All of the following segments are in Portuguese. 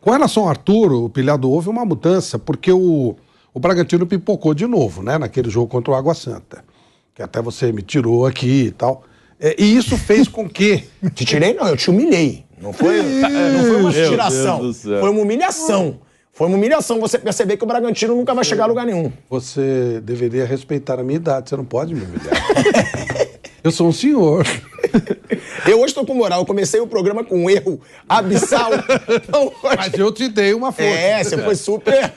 Com relação ao Arthur, o Pilhado, houve uma mudança, porque o Bragantino pipocou de novo, né? Naquele jogo contra o Água Santa. Que até você me tirou aqui e tal. E isso fez com que... Te tirei não, eu te humilhei. Não foi uma tiração, foi uma humilhação. Foi uma humilhação você perceber que o Bragantino nunca vai chegar a lugar nenhum. Você deveria respeitar a minha idade, você não pode me humilhar. Eu sou um senhor. Eu hoje estou com moral, eu comecei o programa com um erro abissal. Então, mas eu te dei uma força. Você foi super...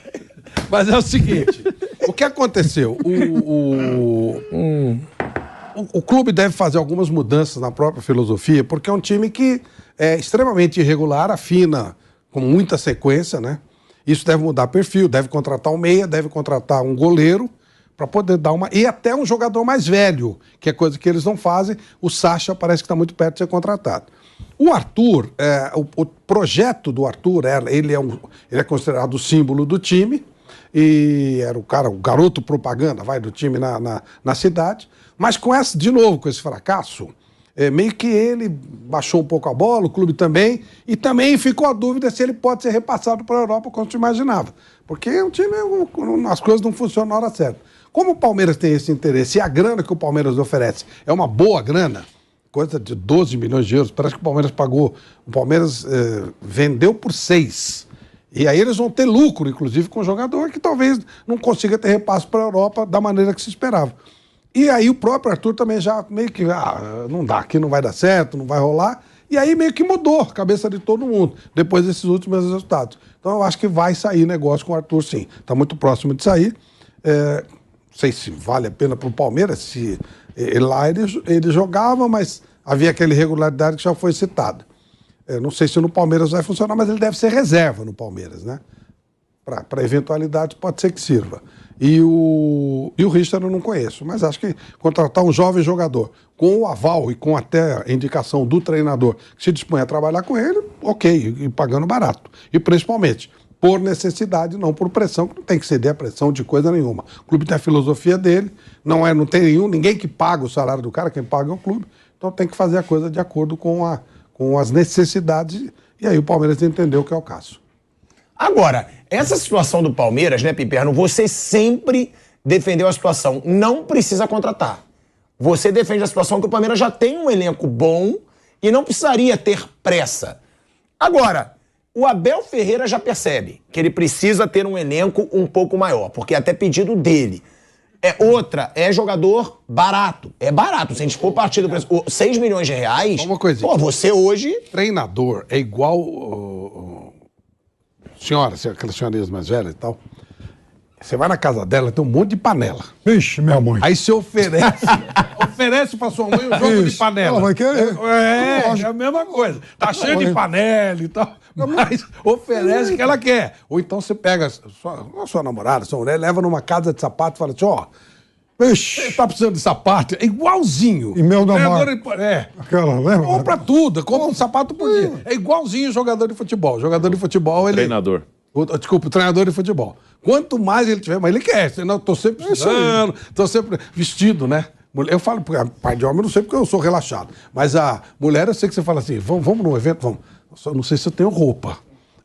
Mas é o seguinte, o que aconteceu? O clube deve fazer algumas mudanças na própria filosofia, porque é um time que é extremamente irregular, afina com muita sequência, né? Isso deve mudar perfil, deve contratar um meia, deve contratar um goleiro, para poder dar uma... E até um jogador mais velho, que é coisa que eles não fazem. O Sacha parece que está muito perto de ser contratado. O Arthur, o projeto do Arthur, ele é considerado o símbolo do time, e era o garoto propaganda, do time na cidade. Mas de novo, com esse fracasso, meio que ele baixou um pouco a bola, o clube também, e também ficou a dúvida se ele pode ser repassado para a Europa como se imaginava. Porque o time, as coisas não funcionam na hora certa. Como o Palmeiras tem esse interesse e a grana que o Palmeiras oferece é uma boa grana, coisa de 12 milhões de euros, parece que o Palmeiras pagou, o Palmeiras vendeu por 6. E aí eles vão ter lucro, inclusive, com o jogador que talvez não consiga ter repasse para a Europa da maneira que se esperava. E aí o próprio Arthur também já meio que, não dá, aqui não vai dar certo, não vai rolar. E aí meio que mudou a cabeça de todo mundo, depois desses últimos resultados. Então eu acho que vai sair negócio com o Arthur, sim. Está muito próximo de sair. Não sei se vale a pena para o Palmeiras, se lá ele jogava, mas havia aquela irregularidade que já foi citada. Não sei se no Palmeiras vai funcionar, mas ele deve ser reserva no Palmeiras, né? Para eventualidade pode ser que sirva. E o Richard eu não conheço, mas acho que contratar um jovem jogador com o aval e com até a indicação do treinador que se dispõe a trabalhar com ele, ok, e pagando barato. E principalmente por necessidade, não por pressão, que não tem que ceder a pressão de coisa nenhuma. O clube tem a filosofia dele, não tem ninguém que paga o salário do cara, quem paga é o clube, então tem que fazer a coisa de acordo com as necessidades, e aí o Palmeiras entendeu que é o caso. Agora, essa situação do Palmeiras, né, Piperno, você sempre defendeu a situação, não precisa contratar. Você defende a situação que o Palmeiras já tem um elenco bom e não precisaria ter pressa. Agora, o Abel Ferreira já percebe que ele precisa ter um elenco um pouco maior, porque é até pedido dele. É jogador barato. É barato. Se a gente for partir do preço, 6 milhões de reais... Uma coisinha. Pô, você hoje... Treinador é igual... senhora, aquelas senhorinhas mais velhas e tal. Você vai na casa dela, tem um monte de panela. Vixe, minha mãe. Aí você oferece pra sua mãe um jogo de panela. Ela vai querer. É a mesma coisa. Tá cheio de panela e tal. Mas oferece o que ela quer. Ou então você pega a sua namorada, sua mulher, leva numa casa de sapato e fala assim, você tá precisando de sapato? É igualzinho. E meu da marca. Aquela, lembra? Compra tudo, compra um sapato por dia. É igualzinho jogador de futebol. Jogador de futebol, ele... Treinador. Desculpa, o treinador de futebol. Quanto mais ele tiver, mas ele quer. Senão eu tô sempre precisando, tô sempre vestido, né? Eu falo, pai de homem, eu não sei porque eu sou relaxado. Mas a mulher, eu sei que você fala assim, vamos num evento? Vamos. Só não sei se eu tenho roupa.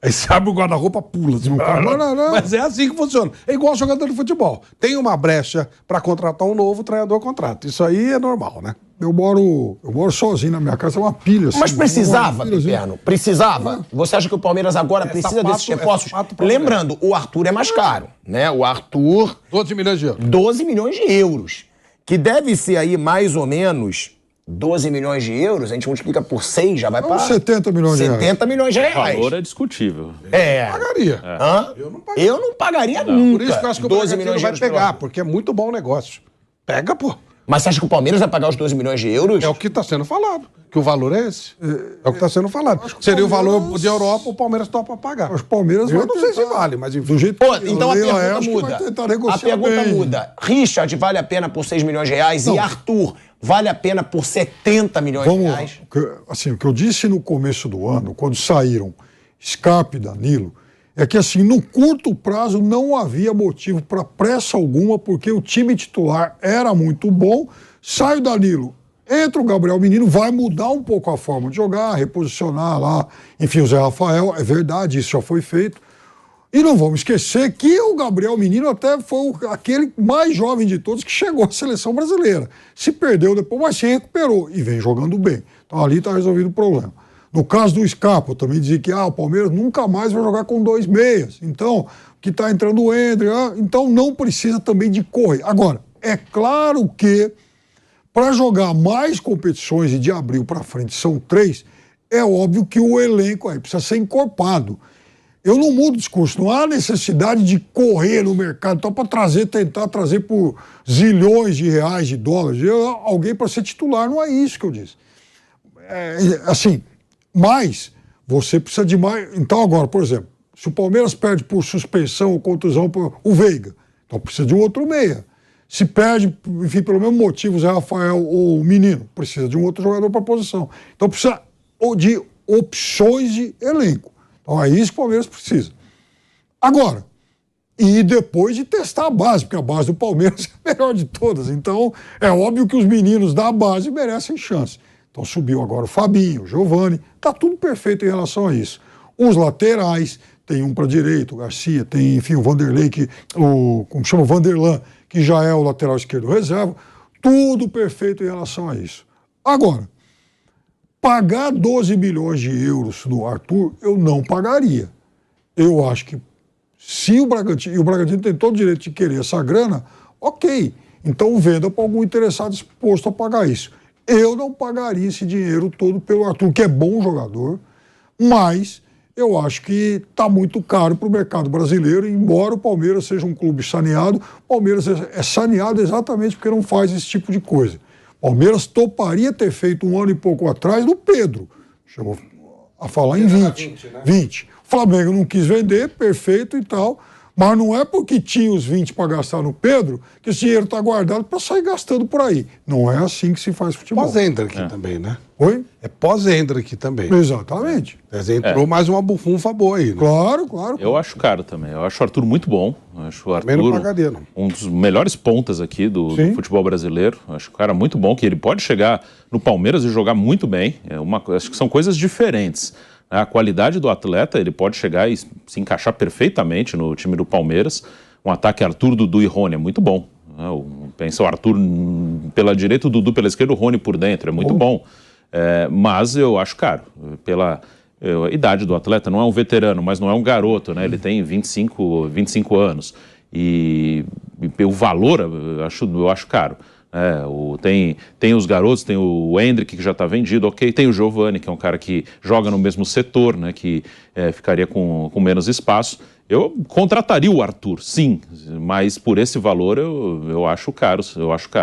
Aí você abre o guarda-roupa, pula. Assim, não. Mas é assim que funciona. É igual jogador de futebol. Tem uma brecha para contratar um novo, o treinador contrata. Isso aí é normal, né? Eu moro sozinho na minha casa, é uma pilha. Mas precisava, Piperno? Precisava? Você acha que o Palmeiras agora precisa desses reforços? Lembrando, o Arthur é mais caro, né? O Arthur... 12 milhões de euros. 12 milhões de euros. Que deve ser aí mais ou menos 12 milhões de euros, a gente multiplica por 6, já vai para... 70 milhões de reais. 70 milhões de O reais. valor é discutível. Eu pagaria. Hã? Eu não pagaria nunca. Por isso que eu acho que o 12 milhões vai pegar, porque é muito bom o negócio. Pega, pô. Mas você acha que o Palmeiras vai pagar os 12 milhões de euros? É o que está sendo falado. Que o valor é esse. É o que está sendo falado. Seria o valor de Europa, o Palmeiras topa pagar. Os Palmeiras eu não sei se vale, mas enfim. Do jeito Pô, então a pergunta muda. A pergunta bem. muda. Richard vale a pena por 6 milhões de reais e Arthur vale a pena por 70 milhões de reais? Assim, o que eu disse no começo do ano, quando saíram Scarpa e Danilo, é que assim, no curto prazo não havia motivo para pressa alguma, porque o time titular era muito bom. Sai o Danilo, Entra o Gabriel Menino, vai mudar um pouco a forma de jogar, reposicionar lá. Enfim, o Zé Rafael, é verdade, isso já foi feito. E não vamos esquecer que o Gabriel Menino até foi aquele mais jovem de todos que chegou à seleção brasileira. Se perdeu depois, mas se recuperou e vem jogando bem. Então ali está resolvido o problema. No caso do Scarpa, eu também dizia que o Palmeiras nunca mais vai jogar com 2 meias. Então, que está entrando o Hendrick, então não precisa também de correr. Agora, é claro que para jogar mais competições e de abril para frente são 3, é óbvio que o elenco aí precisa ser encorpado. Eu não mudo o discurso, não há necessidade de correr no mercado então, para tentar trazer por zilhões de reais, de dólares, alguém para ser titular, não é isso que eu disse. Assim, mas você precisa de mais. Então, agora, por exemplo, se o Palmeiras perde por suspensão ou contusão por o Veiga, então precisa de um outro meia. Se perde, enfim, pelo mesmo motivo, o Zé Rafael ou o Menino, precisa de um outro jogador para a posição. Então precisa de opções de elenco. Então é isso que o Palmeiras precisa. Agora, e depois de testar a base, porque a base do Palmeiras é a melhor de todas. Então é óbvio que os meninos da base merecem chance. Então subiu agora o Fabinho, o Giovani, está tudo perfeito em relação a isso. Os laterais, tem um para a direita, o Garcia, tem, enfim, o Vanderlei, como chama, o Vanderlan, que já é o lateral esquerdo reserva, tudo perfeito em relação a isso. Agora, pagar 12 milhões de euros do Arthur, eu não pagaria. Eu acho que se o Bragantino tem todo o direito de querer essa grana, ok, então venda para algum interessado disposto a pagar isso. Eu não pagaria esse dinheiro todo pelo Arthur, que é bom jogador, mas eu acho que está muito caro para o mercado brasileiro, embora o Palmeiras seja um clube saneado, o Palmeiras é saneado exatamente porque não faz esse tipo de coisa. O Palmeiras toparia ter feito 1 ano e pouco atrás no Pedro, chegou a falar em 20. Né? 20. O Flamengo não quis vender, perfeito e tal, mas não é porque tinha os 20 para gastar no Pedro que esse dinheiro está guardado para sair gastando por aí. Não é assim que se faz futebol. Pós-Hendrick também, né? Oi? É pós-Hendrick também. Exatamente. Entrou mais uma bufunfa boa aí, né? Claro. Eu acho caro também. Eu acho o Arthur muito bom. Eu acho o Arthur não pagaria, não. Um dos melhores pontas aqui do futebol brasileiro. Eu acho o cara muito bom, que ele pode chegar no Palmeiras e jogar muito bem. Acho que são coisas diferentes. A qualidade do atleta, ele pode chegar e se encaixar perfeitamente no time do Palmeiras. Um ataque Arthur, Dudu e Rony é muito bom. Pensa o Arthur pela direita, o Dudu pela esquerda, o Rony por dentro. É muito bom. Mas eu acho caro. Pela idade do atleta, não é um veterano, mas não é um garoto, né? Ele tem 25 anos. E o valor eu acho caro. Tem os garotos, tem o Hendrick que já está vendido, ok, tem o Giovani, que é um cara que joga no mesmo setor, né, que ficaria com menos espaço. Eu contrataria o Arthur, sim, mas por esse valor eu acho caro,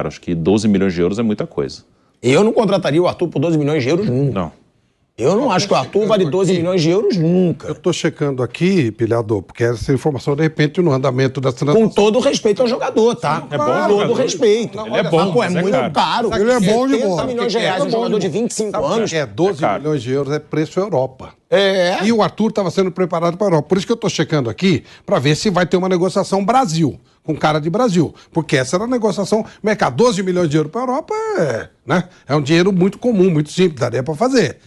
acho que 12 milhões de euros é muita coisa. Eu não contrataria o Arthur por 12 milhões de euros nunca. Não. Eu não acho que o Arthur vale 12 milhões de euros nunca. Eu estou checando aqui, Pilhador, porque essa informação, de repente, no andamento da transação. Com todo o respeito ao jogador, tá? É bom Com todo o respeito. Ele é bom, Pô, é mas é muito caro. Ele é bom de 70 bola. milhões de reais, um jogador de 25 anos. 12 milhões de euros é preço Europa. É. E o Arthur estava sendo preparado para a Europa. Por isso que eu estou checando aqui, para ver se vai ter uma negociação Brasil, com cara de Brasil. Porque essa era a negociação, mercado, 12 milhões de euros para a Europa é um dinheiro muito comum, muito simples, daria para fazer.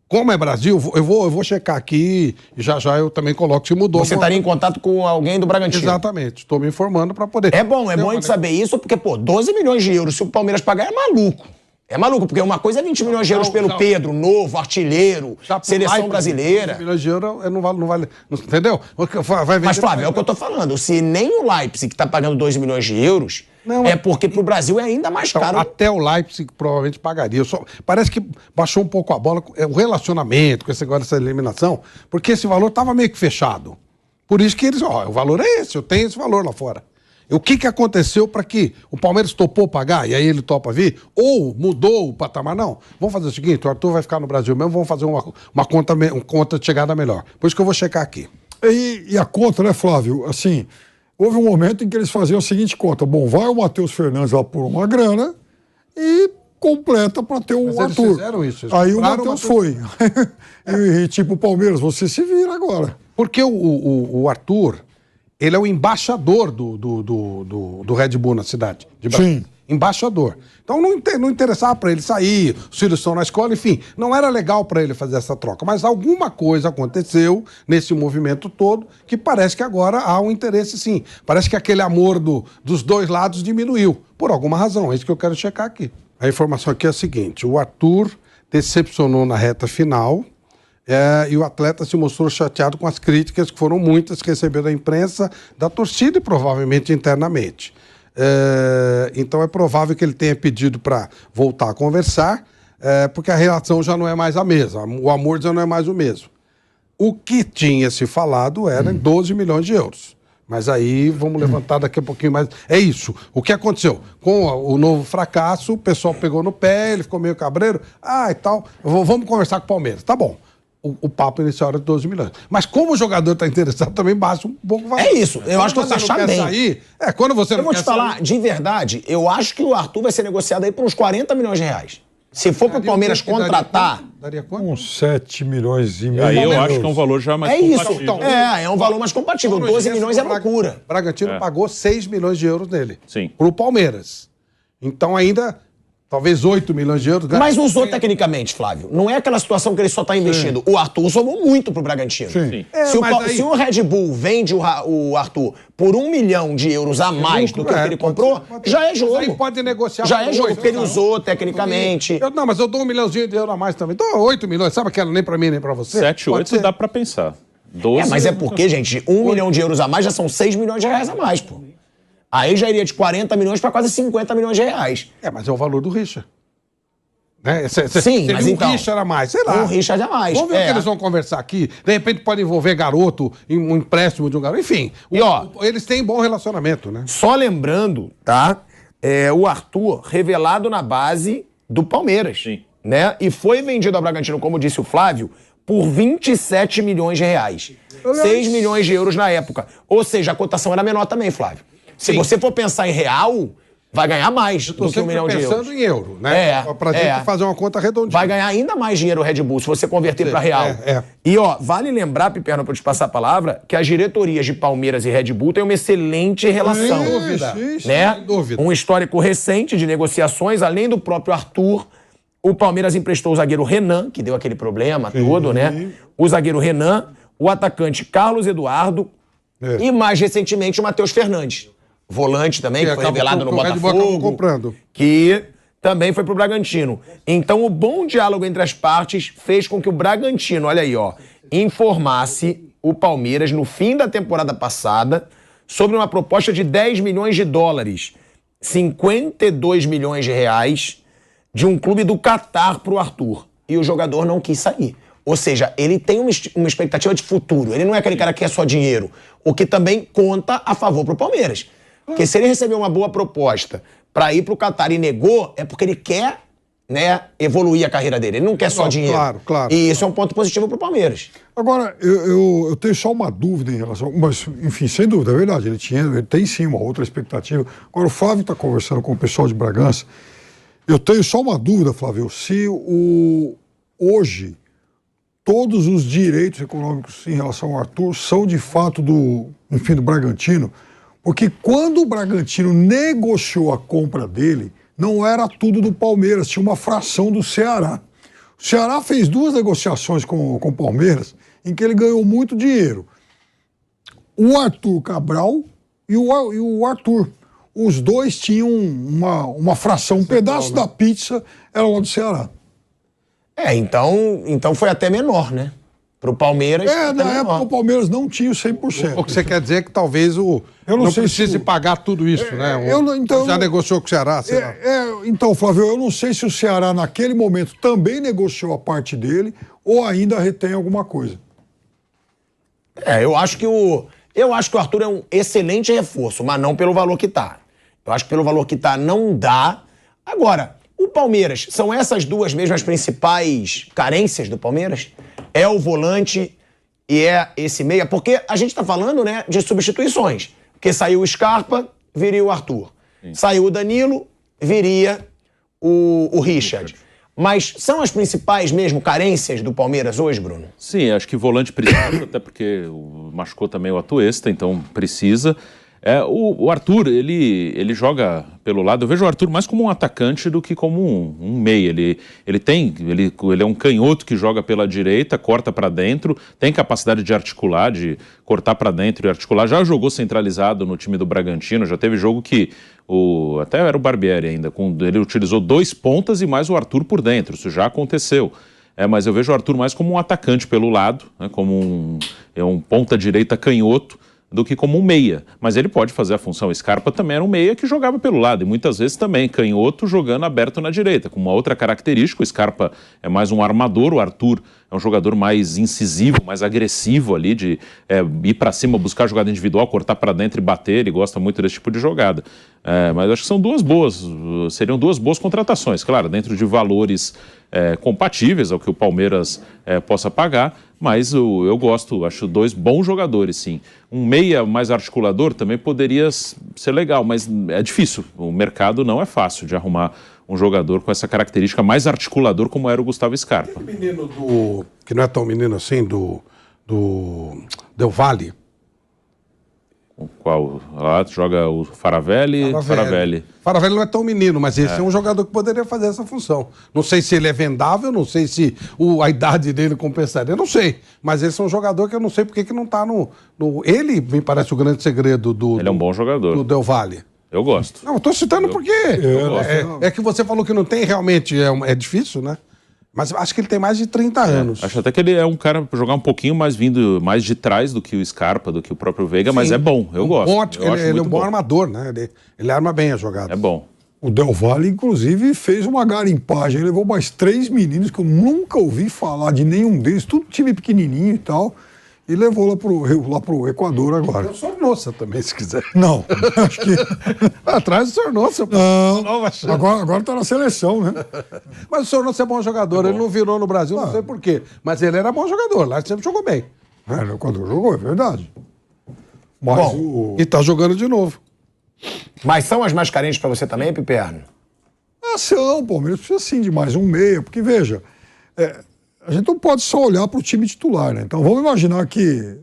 Como é Brasil, eu vou checar aqui e já eu também coloco se mudou. Você estaria em contato com alguém do Bragantino? Exatamente, estou me informando para poder. É bom a gente saber isso, porque, 12 milhões de euros, se o Palmeiras pagar, é maluco. É maluco, porque uma coisa é 20 milhões de euros pelo Pedro, novo, artilheiro, seleção brasileira. 20 milhões de euros não vale, entendeu? Mas, Flávio, é o que eu tô falando. Se nem o Leipzig está pagando 2 milhões de euros, porque pro Brasil é ainda mais caro. Até o Leipzig provavelmente pagaria. Parece que baixou um pouco a bola, o relacionamento com essa eliminação, porque esse valor estava meio que fechado. Por isso que eles, o valor é esse, eu tenho esse valor lá fora. O que aconteceu para que o Palmeiras topou pagar e aí ele topa vir? Ou mudou o patamar? Não. Vamos fazer o seguinte, o Arthur vai ficar no Brasil mesmo, vamos fazer uma conta de chegada melhor. Por isso que eu vou checar aqui. E a conta, né, Flávio? Assim, houve um momento em que eles faziam a seguinte conta. Bom, vai o Matheus Fernandes lá por uma grana e completa para ter o Arthur. Eles fizeram isso. Aí o Matheus foi. e tipo, Palmeiras, você se vira agora. Porque o Arthur... Ele é o embaixador do Red Bull na cidade. Sim. embaixador. Então não interessava para ele sair, os filhos estão na escola, enfim, não era legal para ele fazer essa troca. Mas alguma coisa aconteceu nesse movimento todo que parece que agora há um interesse sim. Parece que aquele amor dos dois lados diminuiu, por alguma razão. É isso que eu quero checar aqui. A informação aqui é a seguinte: o Arthur decepcionou na reta final e o atleta se mostrou chateado com as críticas, que foram muitas, que recebeu da imprensa, da torcida e provavelmente internamente. Então é provável que ele tenha pedido para voltar a conversar, porque a relação já não é mais a mesma, o amor já não é mais o mesmo. O que tinha se falado era em 12 milhões de euros. Mas aí vamos levantar daqui a pouquinho mais. É isso. O que aconteceu? Com o novo fracasso, o pessoal pegou no pé, ele ficou meio cabreiro. E tal. Vamos conversar com o Palmeiras. Tá bom. O papo inicial era de 12 milhões. Mas como o jogador está interessado, também baixa um pouco o valor. É isso. Eu acho que você achar bem. Sair, quando você não quer sair... Eu vou te falar, de verdade, eu acho que o Arthur vai ser negociado aí por uns 40 milhões de reais. Se for pro Palmeiras contratar... Daria quanto? Uns 7 milhões e meio. Aí eu acho que é um valor já mais compatível. Então, é um valor mais compatível. 12 milhões é loucura. O Bragantino pagou 6 milhões de euros nele. Sim. Pro Palmeiras. Então ainda... Talvez 8 milhões de euros. Mas usou tecnicamente, Flávio. Não é aquela situação que ele só está investindo. O Arthur somou muito pro Bragantino. Sim. Se o Red Bull vende o Arthur por 1 milhão de euros a mais do que ele comprou, já é jogo. Aí pode negociar. Já é jogo, porque ele usou tecnicamente. Mas eu dou 1 milhãozinho de euros a mais também. Dou 8 milhões. Sabe aquela nem pra mim, nem pra você? 7, 8 dá pra pensar. 12... mas é porque, gente, 1 milhão de euros a mais já são 6 milhões de reais a mais, pô. Aí já iria de 40 milhões para quase 50 milhões de reais. Mas é o valor do Richard. Né? Sim, mas então... um Richard a mais, sei lá. Um Richard a mais. Vamos ver o que eles vão conversar aqui. De repente pode envolver garoto, um empréstimo de um garoto. Enfim, eles têm bom relacionamento, né? Só lembrando, tá? O Arthur revelado na base do Palmeiras. Sim. Né? E foi vendido ao Bragantino, como disse o Flávio, por 27 milhões de reais. 6 milhões de euros na época. Ou seja, a cotação era menor também, Flávio. Se você for pensar em real, vai ganhar mais do que 1 milhão de euros. Pensando em euro, né? Pra gente fazer uma conta redondinha. Vai ganhar ainda mais dinheiro o Red Bull, se você converter para real. E, vale lembrar, Piperno, para eu te passar a palavra, que as diretorias de Palmeiras e Red Bull têm uma excelente relação. Sem dúvida. Né? Sem dúvida. Um histórico recente de negociações, além do próprio Arthur. O Palmeiras emprestou o zagueiro Renan, que deu aquele problema todo, né? O zagueiro Renan, o atacante Carlos Eduardo e, mais recentemente, o Matheus Fernandes. Volante também, que foi revelado no Botafogo, que também foi pro Bragantino. Então, o bom diálogo entre as partes fez com que o Bragantino, olha aí, informasse o Palmeiras no fim da temporada passada sobre uma proposta de 10 milhões de dólares, 52 milhões de reais, de um clube do Catar pro Arthur. E o jogador não quis sair. Ou seja, ele tem uma expectativa de futuro. Ele não é aquele cara que quer só dinheiro. O que também conta a favor pro Palmeiras. Porque se ele recebeu uma boa proposta para ir pro Catar e negou, é porque ele quer, né, evoluir a carreira dele. Ele não quer só dinheiro. Claro. E isso é um ponto positivo pro Palmeiras. Agora, eu tenho só uma dúvida em relação... Mas, enfim, sem dúvida, é verdade. Ele tem sim uma outra expectativa. Agora, o Flávio está conversando com o pessoal de Bragança. Eu tenho só uma dúvida, Flávio. Se hoje todos os direitos econômicos em relação ao Arthur são de fato do Bragantino... Porque quando o Bragantino negociou a compra dele, não era tudo do Palmeiras, tinha uma fração do Ceará. O Ceará fez 2 negociações com o Palmeiras, em que ele ganhou muito dinheiro. O Arthur Cabral e o Arthur. Os dois tinham uma fração, um pedaço da pizza era lá do Ceará. Então foi até menor, né? Pro Palmeiras... na época o Palmeiras não tinha o 100%. O que você quer dizer é que talvez não precise pagar tudo isso, né? Já negociou com o Ceará, sei lá. Então, Flávio, eu não sei se o Ceará naquele momento também negociou a parte dele ou ainda retém alguma coisa. Eu acho que o Arthur é um excelente reforço, mas não pelo valor que tá. Eu acho que pelo valor que tá não dá. Agora, o Palmeiras, são essas duas mesmas principais carências do Palmeiras? É o volante e é esse meia, porque a gente tá falando, né, de substituições. Porque saiu o Scarpa, viria o Arthur. Sim. Saiu o Danilo, viria o Richard. Mas são as principais mesmo carências do Palmeiras hoje, Bruno? Sim, acho que volante precisa, até porque machucou também o Atuesta, então precisa. O Arthur, ele joga pelo lado, eu vejo o Arthur mais como um atacante do que como um meia. Ele é um canhoto que joga pela direita, corta para dentro, tem capacidade de articular, de cortar para dentro e articular. Já jogou centralizado no time do Bragantino, já teve jogo que até era o Barbieri ainda, ele utilizou 2 pontas e mais o Arthur por dentro, isso já aconteceu. Mas eu vejo o Arthur mais como um atacante pelo lado, né, como um ponta-direita canhoto, do que como um meia. Mas ele pode fazer a função. O Scarpa também era um meia que jogava pelo lado, e muitas vezes também canhoto jogando aberto na direita, com uma outra característica. O Scarpa é mais um armador, o Arthur é um jogador mais incisivo, mais agressivo ali, de ir para cima, buscar jogada individual, cortar para dentro e bater. Ele gosta muito desse tipo de jogada. Mas acho que seriam 2 boas contratações, claro, dentro de valores compatíveis ao que o Palmeiras possa pagar, mas eu gosto, acho 2 bons jogadores, sim. Um meia mais articulador também poderia ser legal, mas é difícil. O mercado não é fácil de arrumar um jogador com essa característica mais articulador como era o Gustavo Scarpa. Aquele menino que não é tão menino assim, do Del Valle. Qual? Lá joga o Faravelli. Faravelli não é tão menino, mas esse é um jogador que poderia fazer essa função. Não sei se ele é vendável, não sei se a idade dele compensaria, não sei. Mas esse é um jogador que eu não sei porque que não está no... Ele me parece o grande segredo Ele é um bom jogador. Do Del Valle. Eu gosto. Não, eu tô citando porque é que você falou que não tem, realmente é difícil, né? Mas acho que ele tem mais de 30 anos. Acho até que ele é um cara para jogar um pouquinho mais vindo mais de trás do que o Scarpa, do que o próprio Veiga, mas é bom, eu gosto. Ele é um bom armador, né? Ele arma bem a jogada. É bom. O Del Valle, inclusive, fez uma garimpagem, levou mais 3 meninos que eu nunca ouvi falar de nenhum deles, tudo time pequenininho e tal, e levou lá pro Equador agora. Tem o Sornosa também, se quiser. Não, acho que... Atrás do Sornosa. Não, agora tá na seleção, né? Mas o Sornosa é bom jogador, ele não virou no Brasil, não sei por quê. Mas ele era bom jogador, lá ele sempre jogou bem. No Equador jogou, é verdade. Mas E tá jogando de novo. Mas são as mais carentes para você também, Piperno? São, o Palmeiras precisa sim de mais um meia, porque veja, a gente não pode só olhar para o time titular, né? Então vamos imaginar que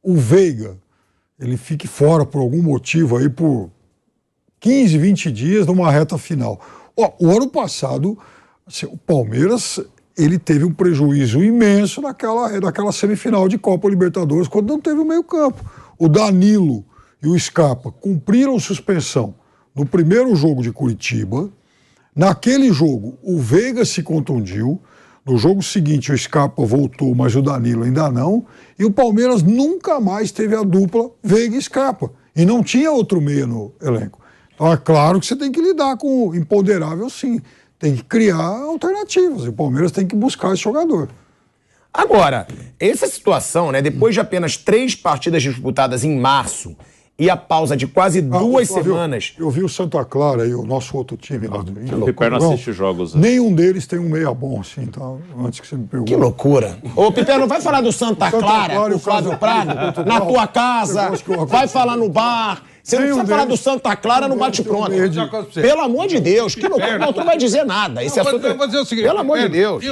o Veiga, ele fique fora por algum motivo aí por 15, 20 dias numa reta final. O ano passado, assim, o Palmeiras, ele teve um prejuízo imenso naquela semifinal de Copa Libertadores, quando não teve o meio-campo. O Danilo e o Scarpa cumpriram suspensão no primeiro jogo de Curitiba. Naquele jogo, o Veiga se contundiu. No jogo seguinte, o Scarpa voltou, mas o Danilo ainda não. E o Palmeiras nunca mais teve a dupla Veiga e Scarpa. E não tinha outro meia no elenco. Então é claro que você tem que lidar com o imponderável, sim. Tem que criar alternativas. E o Palmeiras tem que buscar esse jogador. Agora, essa situação, né? Depois de apenas 3 partidas disputadas em março e a pausa de quase 2 semanas... Eu vi o Santa Clara e o nosso outro time lá do Rio. O Piperno assiste jogos. Nenhum deles tem um meia bom assim, tá? Antes que você me pergunte. Que loucura. Ô, Piperno, vai falar do Santa Clara, o Flávio Prado, na tua casa, vai falar no bar... Você não precisa falar do Santa Clara no bate-pronto. Pelo amor de Deus, que loucura. Não, tu não vai dizer nada. Esse assunto... Eu vou dizer o seguinte, pelo amor de Deus.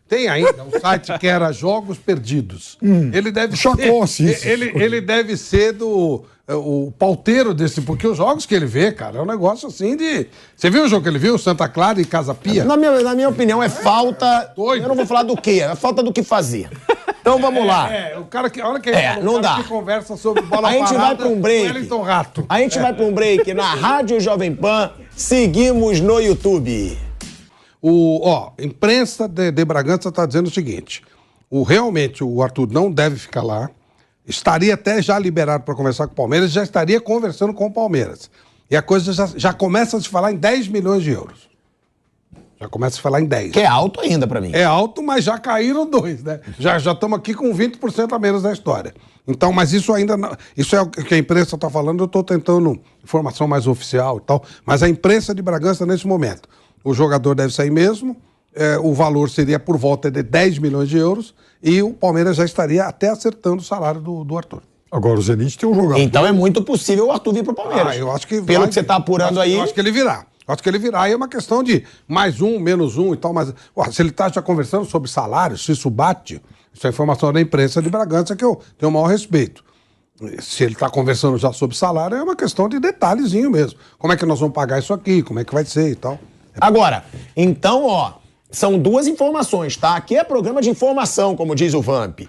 Tem ainda um site que era Jogos Perdidos. Ele deve ele deve ser o pauteiro desse, porque os jogos que ele vê, cara, é um negócio assim de... Você viu o jogo que ele viu? Santa Clara e Casa Pia? Na minha opinião, é falta... Eu não vou falar do quê, é falta do que fazer. Então vamos lá. O cara que... Olha que não dá. Que conversa sobre bola parada. A gente vai para um break. Wellington Rato. A gente vai para um break na Rádio Jovem Pan. Seguimos no YouTube. Imprensa de Bragança está dizendo o seguinte: realmente o Arthur não deve ficar lá, estaria até já liberado para conversar com o Palmeiras, já estaria conversando com o Palmeiras. E a coisa já começa a se falar em 10 milhões de euros. Já começa a se falar em 10. Que é alto ainda para mim. É alto, mas já caíram 2, né? Já estamos aqui com 20% a menos da história. Então, mas isso ainda não... Isso é o que a imprensa está falando, eu estou tentando informação mais oficial e tal, mas a imprensa de Bragança nesse momento. O jogador deve sair mesmo, o valor seria por volta de 10 milhões de euros e o Palmeiras já estaria até acertando o salário do Arthur. Agora o Zenit tem um jogador. Então é muito possível o Arthur vir pro Palmeiras. Eu acho que pelo que você está apurando aí... Eu acho que ele virá. Acho que ele virá. Aí é uma questão de mais um, menos um e tal, mas se ele está já conversando sobre salário, se isso bate, isso é informação da imprensa de Bragança que eu tenho o maior respeito. Se ele está conversando já sobre salário, é uma questão de detalhezinho mesmo. Como é que nós vamos pagar isso aqui? Como é que vai ser e tal. Agora, então, ó, são duas informações, tá? Aqui é programa de informação, como diz o Vamp.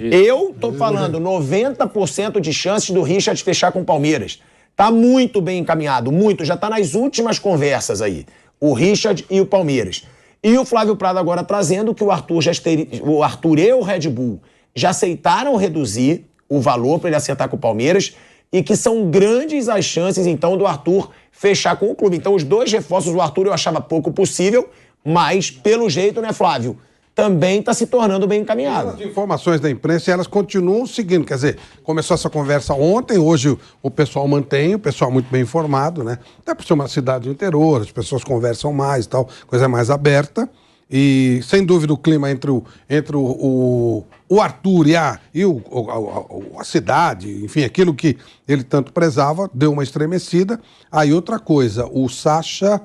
Eu tô falando 90% de chances do Richard fechar com o Palmeiras. Tá muito bem encaminhado, muito. Já tá nas últimas conversas aí. O Richard e o Palmeiras. E o Flávio Prado agora trazendo que o Arthur e o Red Bull já aceitaram reduzir o valor para ele acertar com o Palmeiras e que são grandes as chances, então, do Arthur fechar com o clube. Então, os dois reforços do Arthur eu achava pouco possível, mas, pelo jeito, né, Flávio, também está se tornando bem encaminhado. As informações da imprensa, elas continuam seguindo. Quer dizer, começou essa conversa ontem, hoje o pessoal mantém, o pessoal muito bem informado, né? Até por ser uma cidade do interior, as pessoas conversam mais e tal, coisa mais aberta. E, sem dúvida, o clima entre o Arthur e a cidade, enfim, aquilo que ele tanto prezava, deu uma estremecida. Aí, outra coisa, o Sacha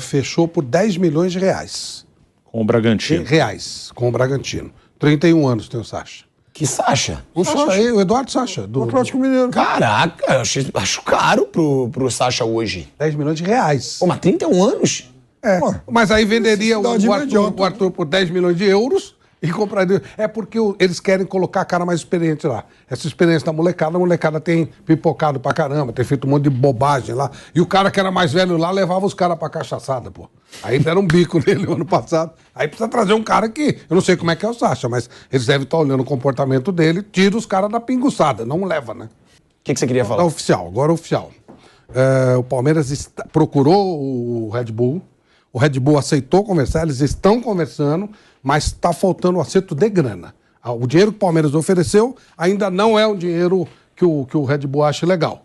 fechou por 10 milhões de reais. Com o Bragantino. Reais, com o Bragantino. 31 anos tem o Sacha. Que Sacha? O Sacha aí, o Eduardo Sacha. Do Atlético Mineiro. Caraca, eu acho caro pro Sacha hoje. 10 milhões de reais. Pô, mas 31 anos? Mas aí venderia o imediata. Arthur por 10 milhões de euros e compraria. É porque eles querem colocar a cara mais experiente lá. Essa experiência da molecada, a molecada tem pipocado pra caramba, tem feito um monte de bobagem lá. E o cara que era mais velho lá levava os caras pra cachaçada, pô. Aí deram um bico nele no ano passado. Aí precisa trazer um cara que, eu não sei como é que é o Sacha, mas eles devem estar olhando o comportamento dele, tira os caras da pinguçada, não leva, né? O que você queria falar? Agora oficial. O Palmeiras procurou o Red Bull. O Red Bull aceitou conversar, eles estão conversando, mas está faltando o acerto de grana. O dinheiro que o Palmeiras ofereceu ainda não é o dinheiro que o Red Bull acha legal.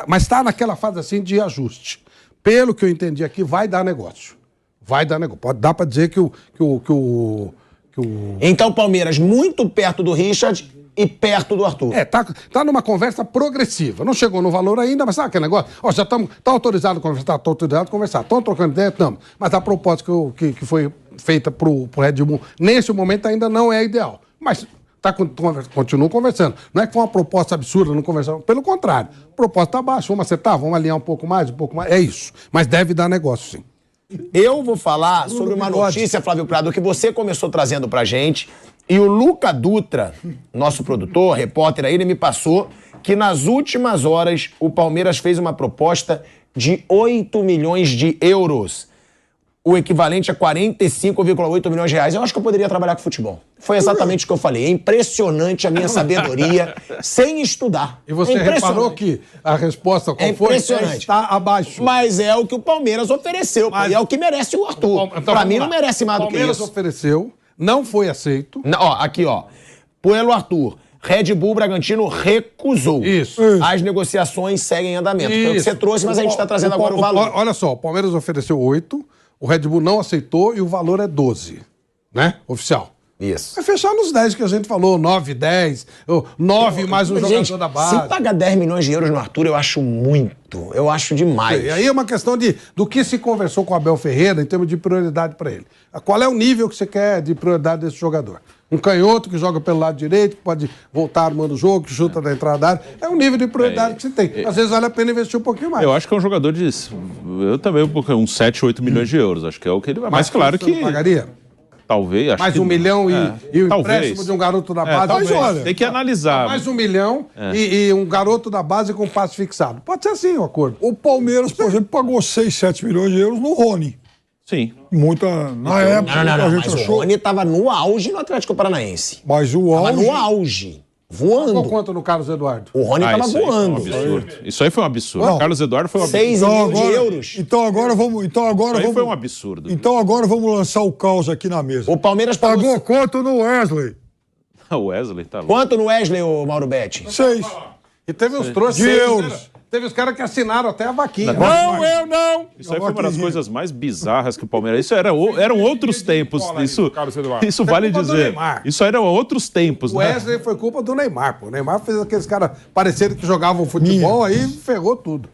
Mas está naquela fase assim de ajuste. Pelo que eu entendi aqui, vai dar negócio. Vai dar negócio. Dá para dizer que o... Então o Palmeiras muito perto do Richard e perto do Arthur. Tá numa conversa progressiva. Não chegou no valor ainda, mas sabe aquele negócio? Já estamos... Tá autorizado a conversar? Tá autorizado a conversar. Estão trocando ideia? Estamos. Mas a proposta que foi feita pro Red Bull, nesse momento ainda não é ideal. Mas continua conversando. Não é que foi uma proposta absurda, não conversamos. Pelo contrário. A proposta tá baixa. Vamos acertar? Vamos alinhar um pouco mais? É isso. Mas deve dar negócio, sim. Eu vou falar sobre uma notícia, Flávio Prado, que você começou trazendo pra gente. E o Luca Dutra, nosso produtor, repórter aí, ele me passou que nas últimas horas o Palmeiras fez uma proposta de 8 milhões de euros. O equivalente a 45,8 milhões de reais. Eu acho que eu poderia trabalhar com futebol. Foi exatamente o que eu falei. É impressionante a minha sabedoria sem estudar. E você reparou que a resposta qual foi? Está abaixo. Mas é o que o Palmeiras ofereceu. E é o que merece o Arthur. Então, pra mim não merece mais do que isso. O Palmeiras ofereceu, não foi aceito. Não, aqui, ó. Pelo Arthur. Red Bull Bragantino recusou. Isso. As negociações seguem em andamento. Foi o que você trouxe, mas a gente está trazendo agora o valor. Olha só, o Palmeiras ofereceu 8, o Red Bull não aceitou e o valor é 12, né? Oficial. Isso. Vai fechar nos 10 que a gente falou, 9, 10, 9 mais um jogador da base. Se pagar 10 milhões de euros no Arthur, eu acho muito. Eu acho demais. E aí é uma questão do que se conversou com o Abel Ferreira em termos de prioridade para ele. Qual é o nível que você quer de prioridade desse jogador? Um canhoto que joga pelo lado direito, que pode voltar armando o jogo, que chuta da entrada da área. É o nível de prioridade que você tem. Às vezes vale a pena investir um pouquinho mais. Eu acho que é um jogador de... Eu também, uns 7, 8 milhões de euros. Acho que é o que ele vai. Mas claro que... Você pagaria? Talvez. Acho mais que... 1 milhão e o talvez. Empréstimo de um garoto da base. Talvez. Mas olha, tem que analisar. Mais 1 milhão e um garoto da base com passe fixado. Pode ser assim o acordo. O Palmeiras, por exemplo, pagou 6, 7 milhões de euros no Rony. Sim. Na época, não, a gente mas achou. o Rony tava no auge no Atlético Paranaense. Mas o Tava auge... no auge. Voando. Qual quanto no Carlos Eduardo? O Rony tava isso aí voando. Foi um absurdo. Isso aí foi um absurdo. Não. Carlos Eduardo foi um absurdo. 6 milhões de euros. Então agora vamos... Isso aí foi um absurdo. Então agora vamos lançar o caos aqui na mesa. O Palmeiras Pagou quanto no Wesley? O Wesley tá louco. Quanto no Wesley, ô Mauro Betti? 6. E teve uns trouxas De euros. Teve os caras que assinaram até a vaquinha. Não, eu não! Isso aí foi uma das coisas mais bizarras que o Palmeiras... Isso eram outros tempos. Isso vale dizer. Isso eram outros tempos. O Wesley foi culpa do Neymar, pô. O Neymar fez aqueles caras parecendo que jogavam futebol, aí ferrou tudo.